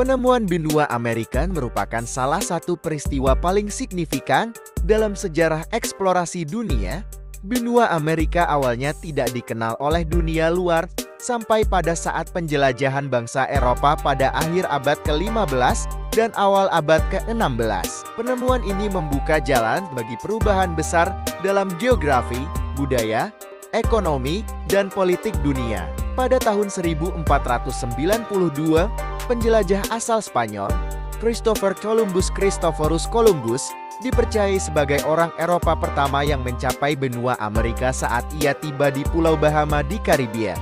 Penemuan benua Amerika merupakan salah satu peristiwa paling signifikan dalam sejarah eksplorasi dunia. Benua Amerika awalnya tidak dikenal oleh dunia luar sampai pada saat penjelajahan bangsa Eropa pada akhir abad ke-15 dan awal abad ke-16. Penemuan ini membuka jalan bagi perubahan besar dalam geografi, budaya, ekonomi, dan politik dunia. Pada tahun 1492, penjelajah asal Spanyol, Christophorus Columbus, dipercayai sebagai orang Eropa pertama yang mencapai benua Amerika saat ia tiba di Pulau Bahama di Karibia.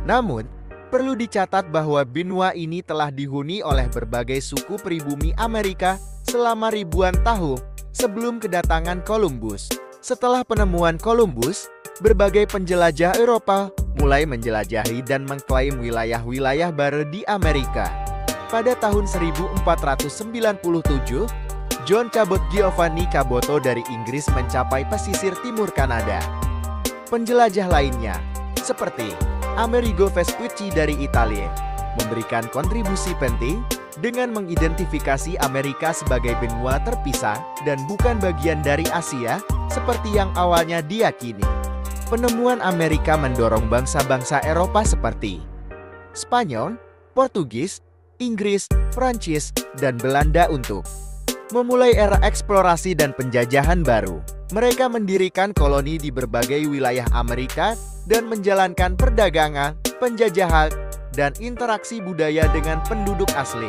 Namun, perlu dicatat bahwa benua ini telah dihuni oleh berbagai suku pribumi Amerika selama ribuan tahun sebelum kedatangan Columbus. Setelah penemuan Columbus, berbagai penjelajah Eropa mulai menjelajahi dan mengklaim wilayah-wilayah baru di Amerika. Pada tahun 1497, John Cabot Giovanni Caboto dari Inggris mencapai pesisir timur Kanada. Penjelajah lainnya, seperti Amerigo Vespucci dari Italia, memberikan kontribusi penting dengan mengidentifikasi Amerika sebagai benua terpisah dan bukan bagian dari Asia, seperti yang awalnya diyakini. Penemuan Amerika mendorong bangsa-bangsa Eropa seperti Spanyol, Portugis, Inggris, Prancis, dan Belanda untuk memulai era eksplorasi dan penjajahan baru. Mereka mendirikan koloni di berbagai wilayah Amerika dan menjalankan perdagangan, penjajahan, dan interaksi budaya dengan penduduk asli.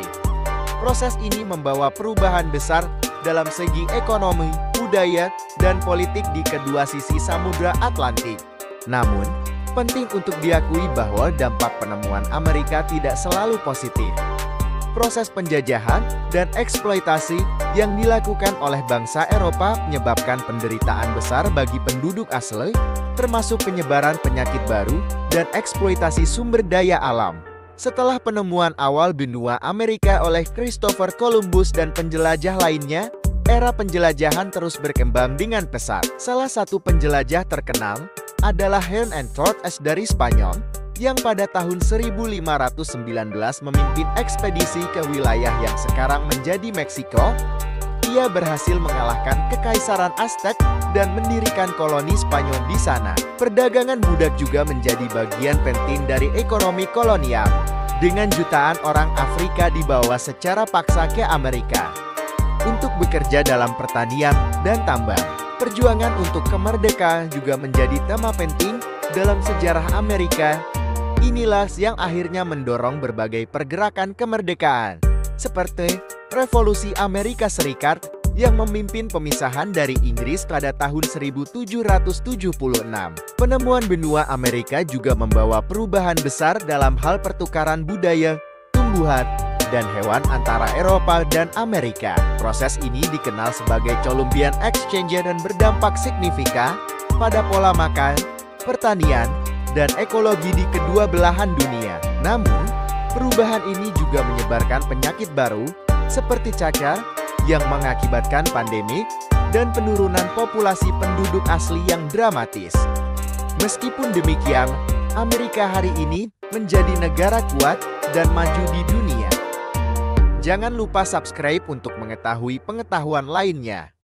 Proses ini membawa perubahan besar dalam segi ekonomi, budaya, dan politik di kedua sisi Samudra Atlantik. Namun, penting untuk diakui bahwa dampak penemuan Amerika tidak selalu positif. Proses penjajahan dan eksploitasi yang dilakukan oleh bangsa Eropa menyebabkan penderitaan besar bagi penduduk asli, termasuk penyebaran penyakit baru dan eksploitasi sumber daya alam. Setelah penemuan awal benua Amerika oleh Christopher Columbus dan penjelajah lainnya, era penjelajahan terus berkembang dengan pesat. Salah satu penjelajah terkenal adalah Hernán Cortés dari Spanyol, yang pada tahun 1519 memimpin ekspedisi ke wilayah yang sekarang menjadi Meksiko. Ia berhasil mengalahkan Kekaisaran Aztec dan mendirikan koloni Spanyol di sana. Perdagangan budak juga menjadi bagian penting dari ekonomi kolonial, dengan jutaan orang Afrika dibawa secara paksa ke Amerika untuk bekerja dalam pertanian dan tambang. Perjuangan untuk kemerdekaan juga menjadi tema penting dalam sejarah Amerika. Inilah yang akhirnya mendorong berbagai pergerakan kemerdekaan, seperti Revolusi Amerika Serikat yang memimpin pemisahan dari Inggris pada tahun 1776. Penemuan benua Amerika juga membawa perubahan besar dalam hal pertukaran budaya, tumbuhan, dan hewan antara Eropa dan Amerika. Proses ini dikenal sebagai Columbian Exchange dan berdampak signifikan pada pola makan, pertanian, dan ekologi di kedua belahan dunia. Namun, perubahan ini juga menyebarkan penyakit baru seperti cacar yang mengakibatkan pandemik dan penurunan populasi penduduk asli yang dramatis. Meskipun demikian, Amerika hari ini menjadi negara kuat dan maju di dunia. Jangan lupa subscribe untuk mengetahui pengetahuan lainnya.